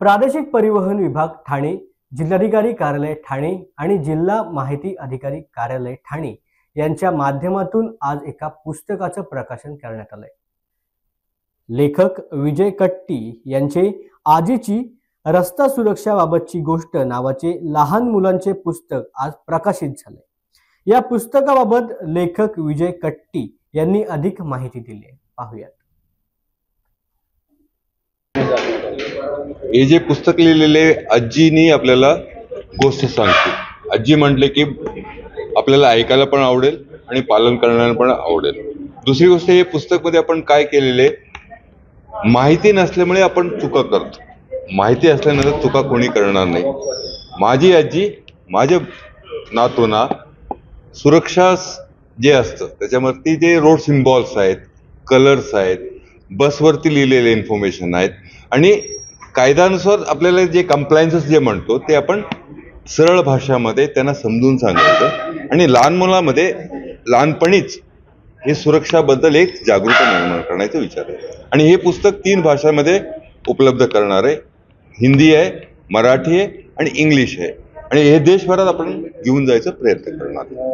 प्रादेशिक परिवहन विभाग ठाणे, जिल्हाधिकारी कार्यालय ठाणे आणि जिल्हा माहिती अधिकारी कार्यालय ठाणे यांच्या माध्यमातून आज एका पुस्तकाचं प्रकाशन करण्यात आलंय। लेखक विजय कट्टी यांचे आजीची रस्ता सुरक्षाबाबतची गोष्ट नावाचे लहान मुलांचे पुस्तक आज प्रकाशित झाले। या पुस्तकाबाबत लेखक विजय कट्टी यांनी अधिक माहिती दिली आहे, पाहूयात। हे जे पुस्तक लिहिलेले आजीनी आपल्याला गोष्ट सांगते। आजी म्हटले की आपल्याला ऐकायला पण आवडेल आणि पालन करण्याला पण आवडेल। दुसरी गोष्ट, हे पुस्तक मध्ये आपण काय केलेले, माहिती नसल्यामुळे आपण चुका करतो, माहिती असल्यानंतर चुका कोणी करणार नाही। माझी आजी माझ्या नातूंना सुरक्षा जे असतं त्याच्यावरती जे रोड सिम्बॉल्स आहेत, कलर्स आहेत, बसवरती लिहिलेले इन्फॉर्मेशन आहेत आणि कायद्यानुसार आपल्याला जे कंप्लायन्सेस जे म्हणतो ते आपण सरळ भाषामध्ये त्यांना समजून सांगायचं आणि लहान मुलांमध्ये लहानपणीच हे सुरक्षाबद्दल एक जागरूकता निर्माण करण्याचा विचार आहे। आणि हे पुस्तक 3 भाषांमध्ये उपलब्ध करणार आहे, हिंदी आहे, मराठी आहे आणि इंग्लिश आहे आणि हे देशभरात आपण घेऊन जायचा प्रयत्न करणार आहे।